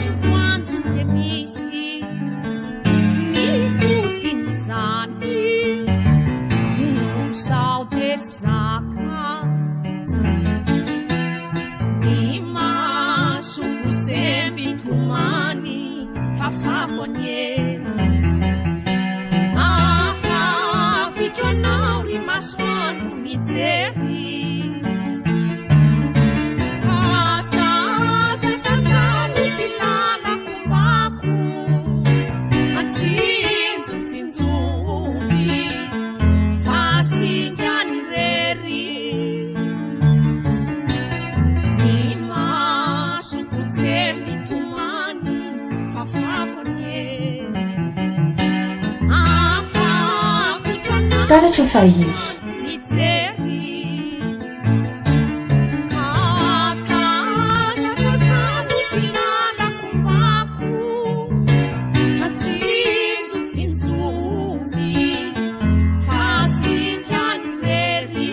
sofoanjo de misy mitotiny zany no sao de tsy zaka ny masokojembitomany fafako anye afafiko anao ry masoandro mijery atazatazano mpilalako mbako atsinjotsinjovy fasindrany rery ny masokojembitomany fafako anye taratra fahiny mijery ka tazatazano mpilalako mbako atsinjotsinjovy fasindrany rery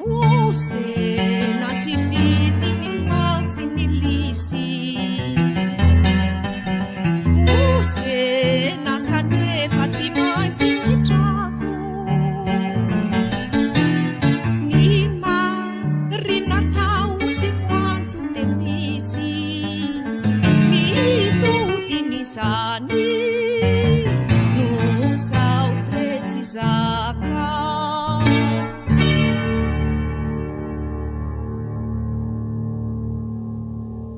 osena tsy vity mimatsy ny lisy osena kanefa tsy maintsy mitrako ny marina tao sy voanjo de misy mitodiny zany no sao tre tsy zaka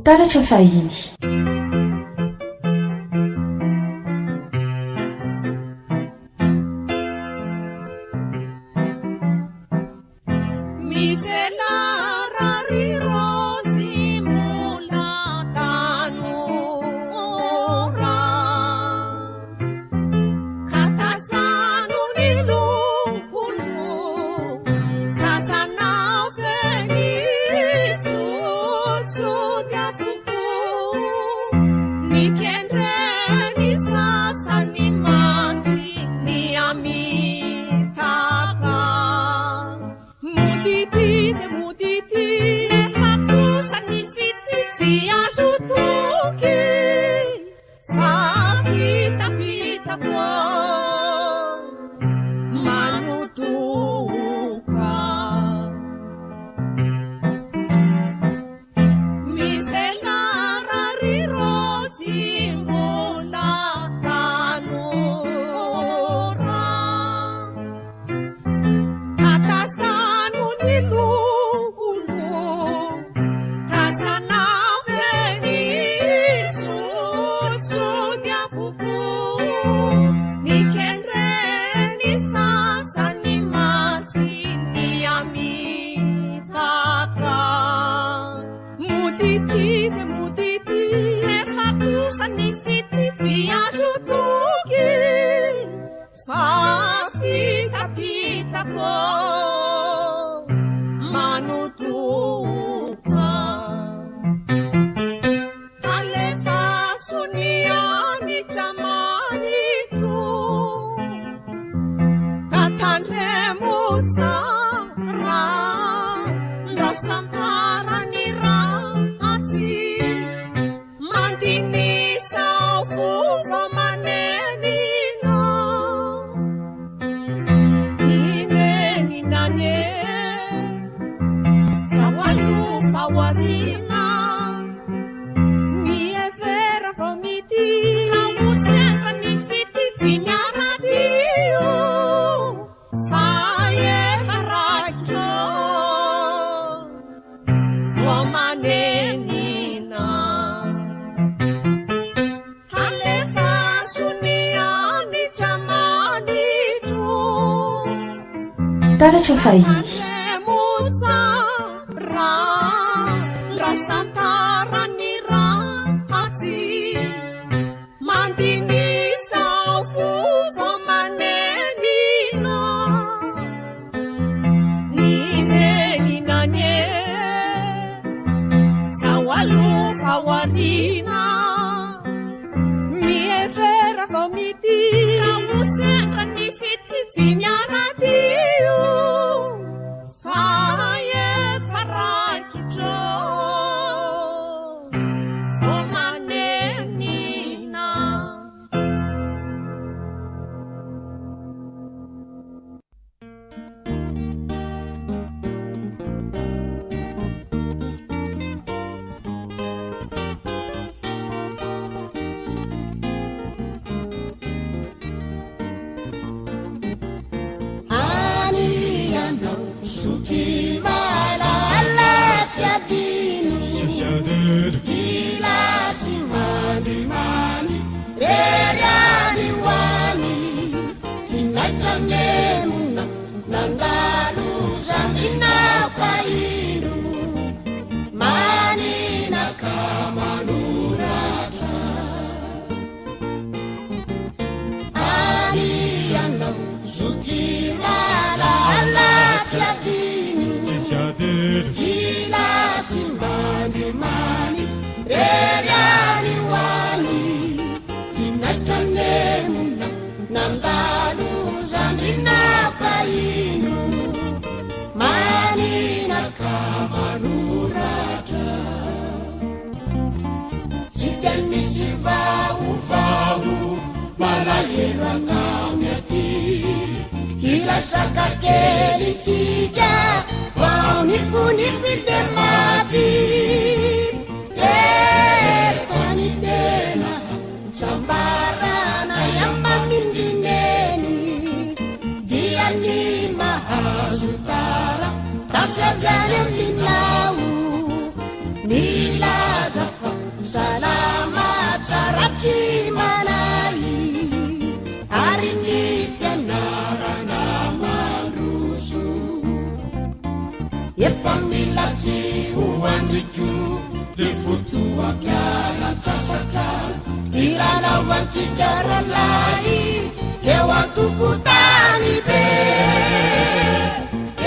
taratra fahiny mivelarary rozy mola tanora ka tazano ny lokolo tazana veny sotsody avoko nikendreny sasany mantsy ny amitaka muditi nefa kosa ny fity tsy azo toky fa fitapitako manotoka mivelarary rozy mbola tanora atazano ny lokolo tazana veny sotsody avoko nikendreny sasany mantsy ny amitaka muditi nefa kosa ny fity tsy azo toky fa fitapitako manotoka alefa soniany tramanitro katandremotsara ndao santarany ratsy mandinisao fova manenina ineninane tsawalofa warina mievera vao mity kamusendra ny fity tsy miaradio fa efa rakitro vao manenina alefa soniany tramanitro taratra fahiny motsara ndao santarany ratsy mandinisao fova manenina nineninane tsawalofa warina mievera vao mity kamusendra ny fity tsy miaradio fa efa rakitro Gilasy mandrimany rery any hoany ty naitranemona nandalo zandrinaka ino maninaka manoratra anianao zokilala alatsy adino gilasy mandrimany rery any hoany ty naitranemona nandalo zandrinaka ino maninaka manoratra tsy tia misy vaovao malahelo agnamy aty ilasaka kely tsika vao nifonify de maty efa ny tena sambarana iamamindrineny dia ny mahazo tara tasy avyany aminao nilaza fa salama tsara tsy manay ary ny fianarana mandroso efa milatsy ho andriko le fotoa pialatsasatra ilalaovantsika ralay eo antokotany be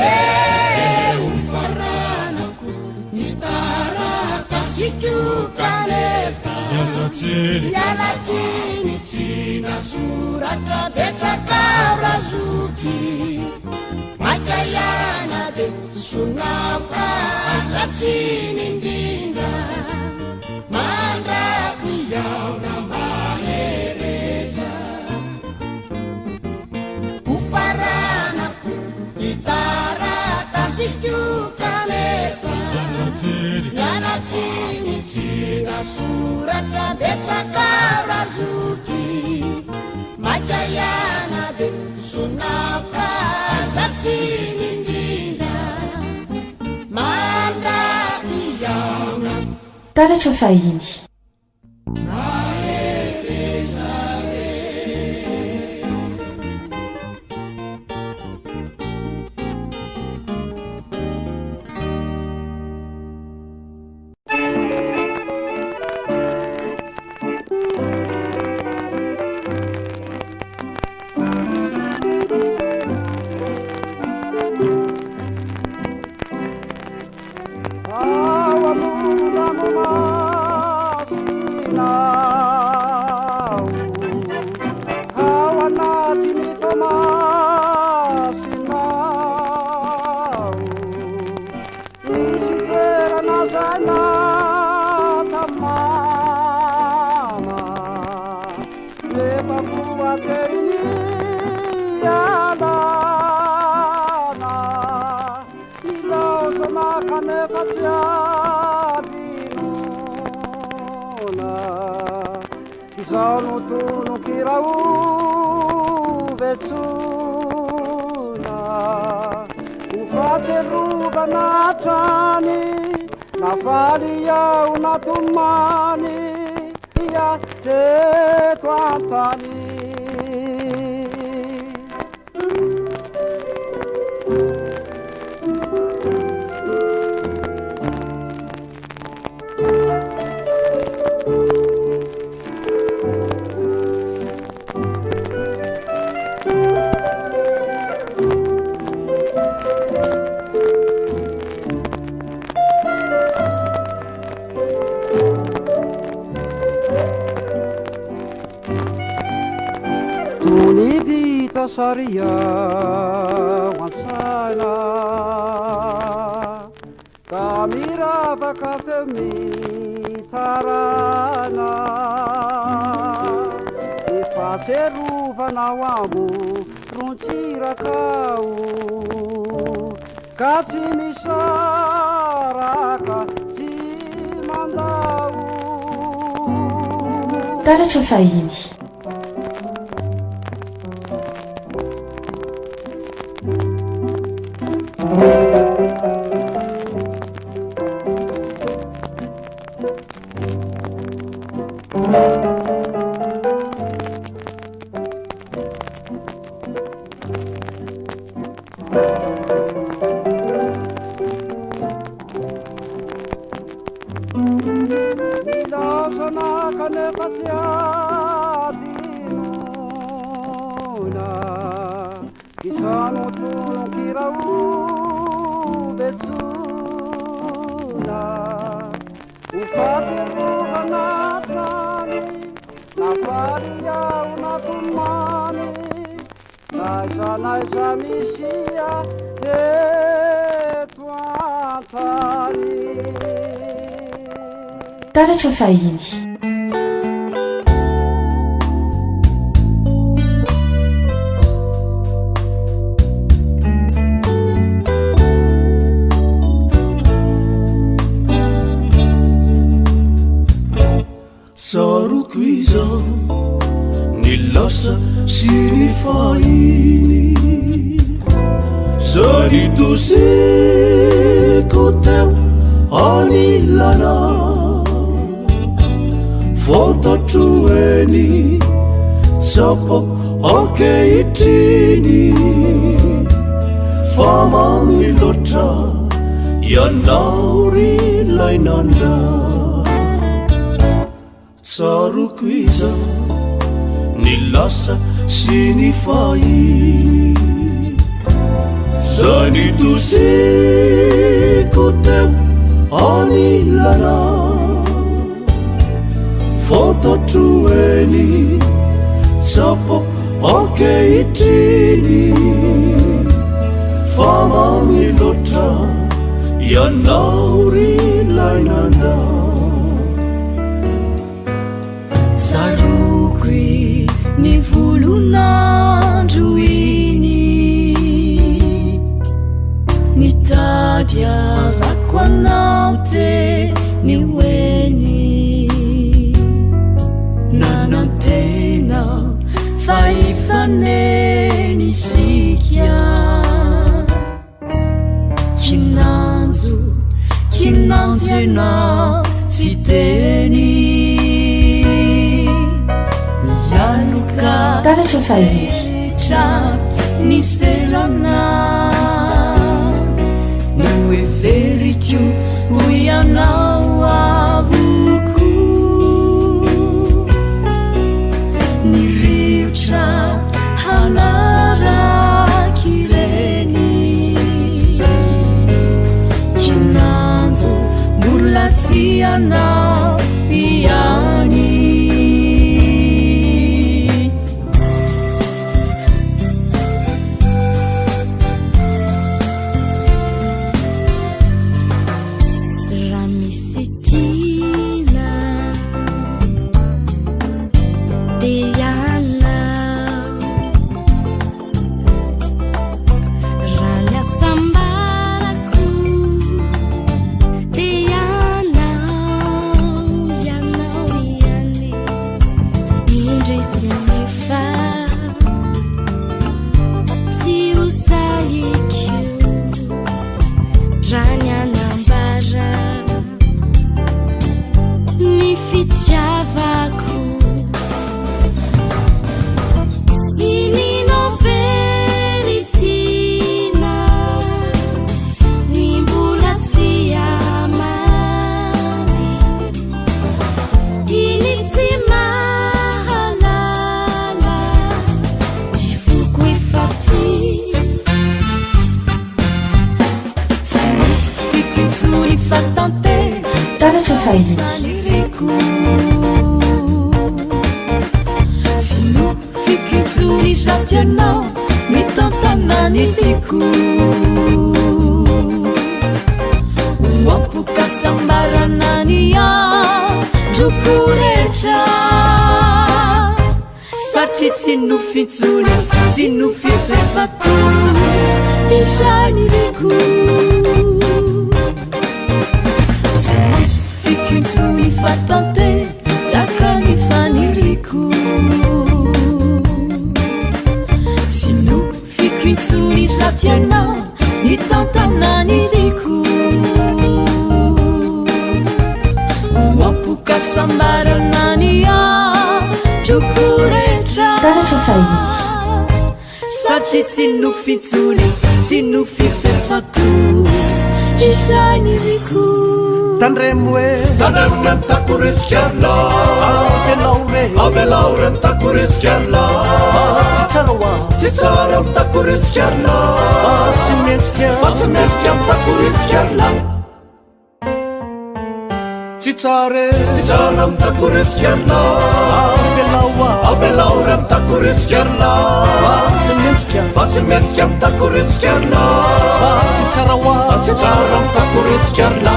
eo faranako ny taratasiko kanefa ialatsiny tsy nasoratra betsaka razoky maika iana de sonaoka asatsiny indrindra mandrako iaona mahereza ho faranako itaratasiko kanefa ialatsiny tsy nasoratra betsaka razoky maika iana de sonaoka asatsiny indrindra mandrako iaona taratra fahiny saria wansana kamira bakafemi tarana ifaseruvana wambo runchirakau katsimisaraka chimandau taratra fahiny Taratra fahiny. Tsaroko izao ny lasa sy ny fahiny zany doseko teo anilana fantatro eny tsapako ankehitriny fa magniloatra ianao ry lainanda tsaroko izao ny lasa sy ny fahiny zany doseko teo anilana fantatro eny tsapako ankehitriny fa magniloatra ianao ry lainanda tsarokoe ny volonandro iny nitady avako anao te ny oeny nanantena fa ifaneny isika kinanjo enao tsy teny Taratra fahiny. Niserana no everiko uianao avuku nirivtra hanarakireni kinanzo mulatsianao iani Taratra fahiny. Sino fikitsuni satianao mitantanany liku uampuka sambaranania jukurecha satria tsy nofitsony tsy nofifefatu isany liku fikitsuni fatante lakani faniriku sino fikitsuni satianao nitantanany liku fahasambaranania trokorehetra taratra fahiny satria tsy no fitsony tsy no fifefato isany riko tandremoe tandremone mitakoreskarla avelaure mitakoreskarla tsy tsara mitakoreskarla tsy mendrika mitakoreskarla tsy tsara mitakoreskarla avelaure mitakoreskarla tsy mendrika mitakoreskarla tsy tsara mitakoreskarla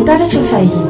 taratra fahiny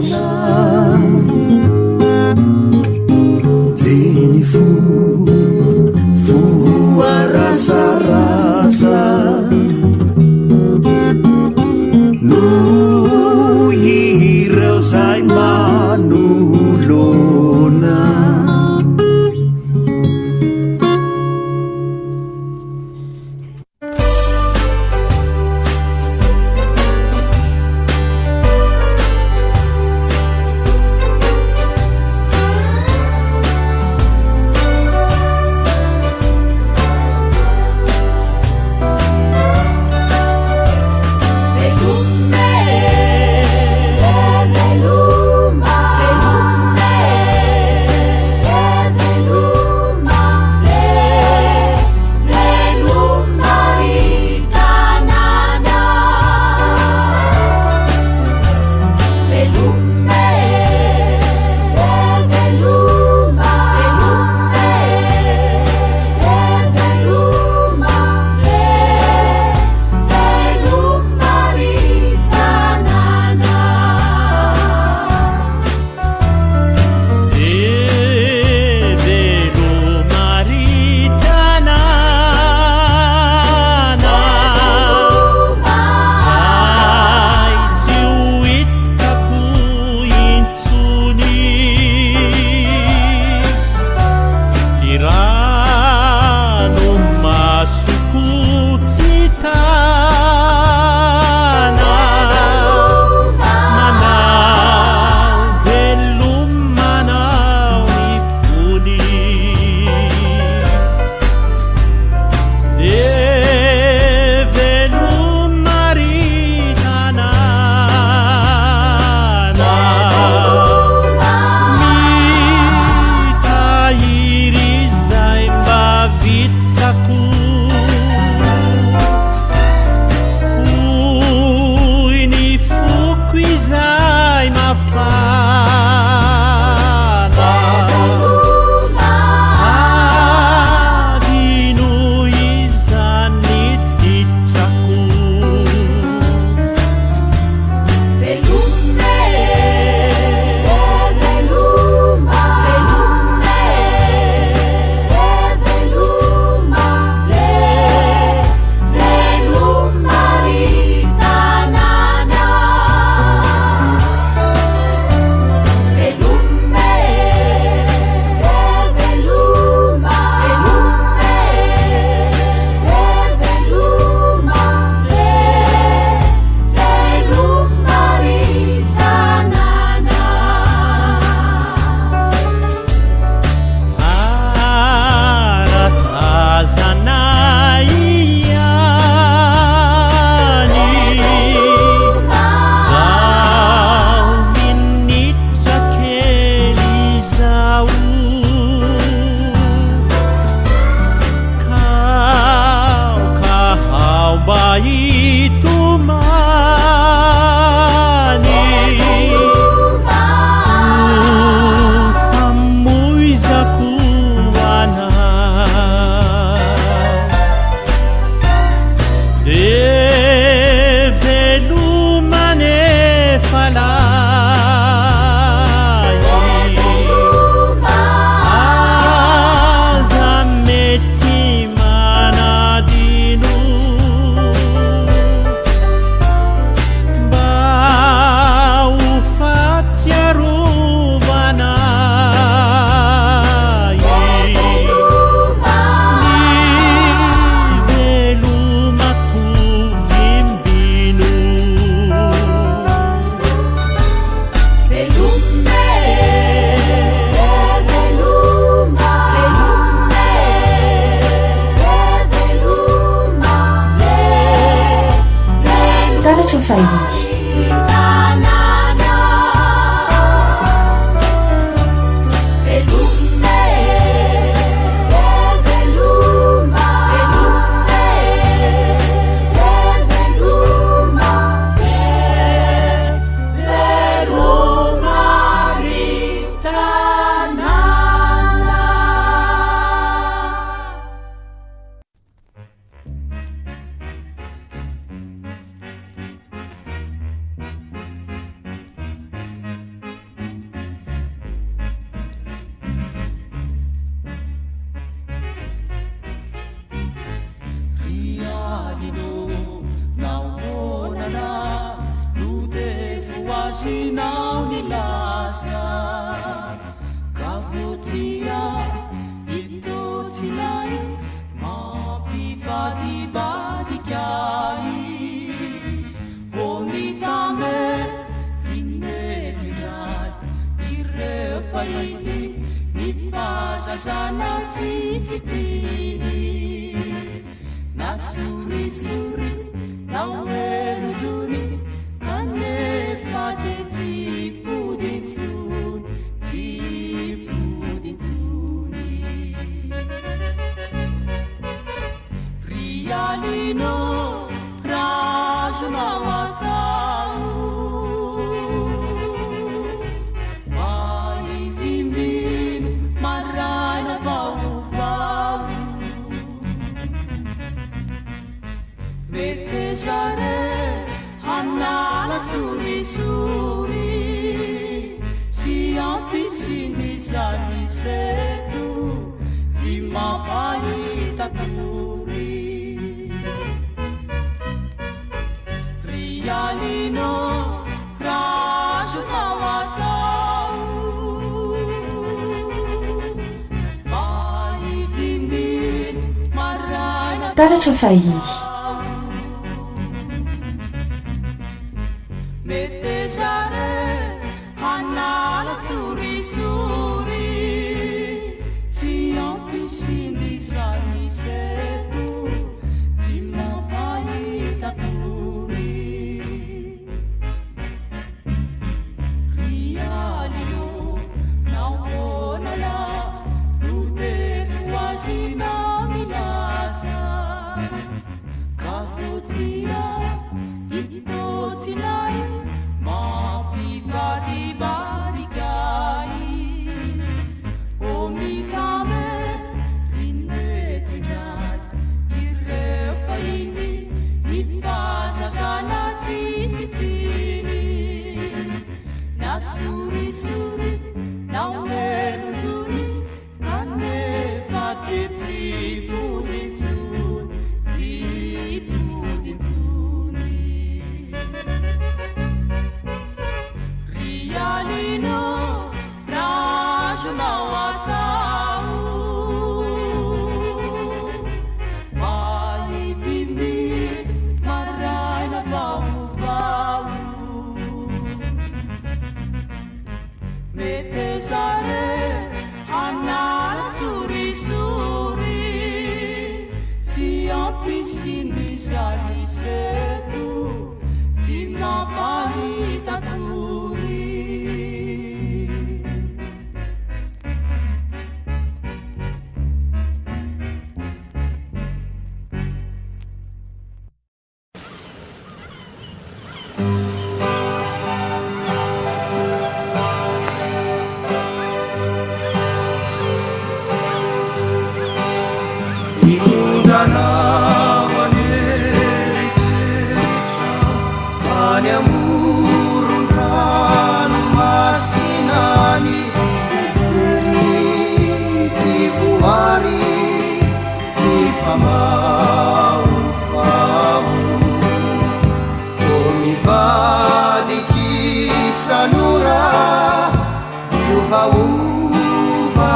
Taratra fahiny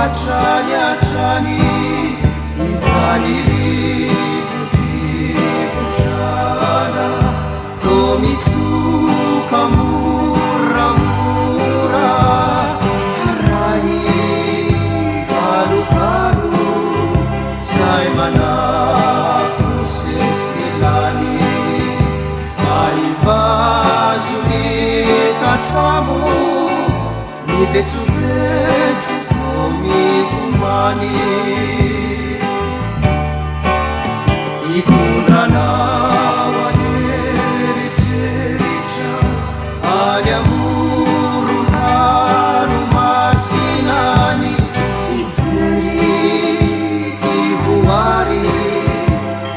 ovatrany atrany injany rivotrana to mitsoka moramora aray kalokalo zay manako sesilany aivazony tatsamo nivetsovetso ko mitomany itondranao aneritseritra any amoronano masinany ijery ty voary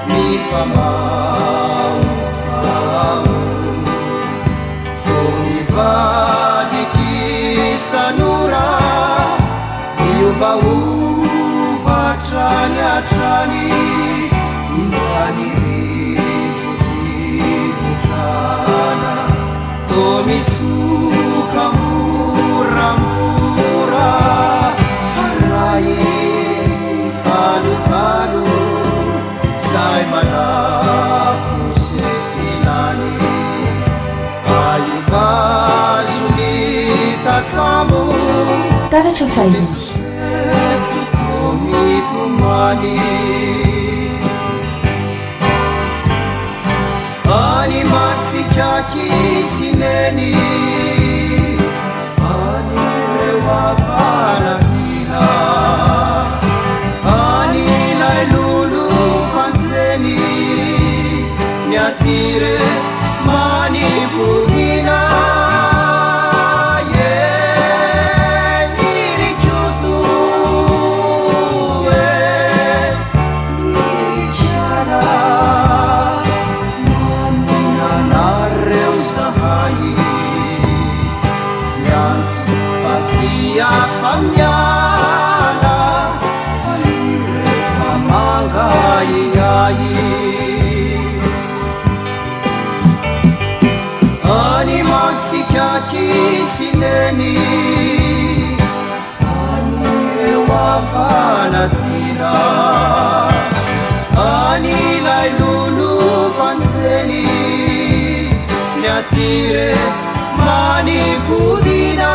ny famaofao to nivadiky sanora iovaovatrany atrany injany rivotrana to mitsoka moramora aray kalokalo zay manako sesilany aivazony tatsamo taratra fahiny tsoko mitomany any matsikaky sineny any reo avanatila any lay lolo pantseny miatire manipodina famiana rehefa mangaiai any matsikaky sineny any reo avanatila any lay lolo pantseny miatire manipodina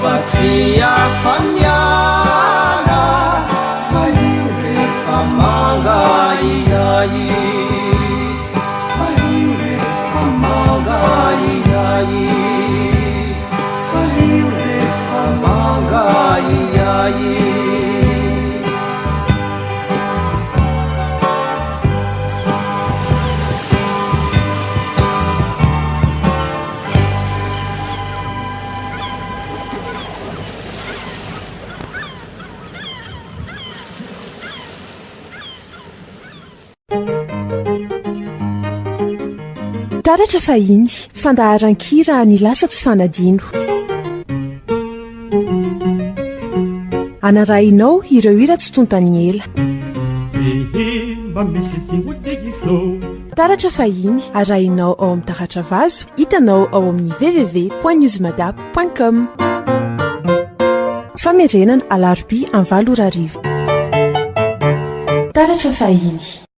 Fatia famiana Faire famangaiai Faire famangaiai Faire famangaiai taratra fahiny fandaharan-kira ny lasa tsy fanadino anarahinao ireo hira tsy tontany ela taratra fahiny arahinao ao amin'ny taratra vazo hitanao ao amin'ny www.newsmadap.com famerenana alarobia am 8 taratra fahiny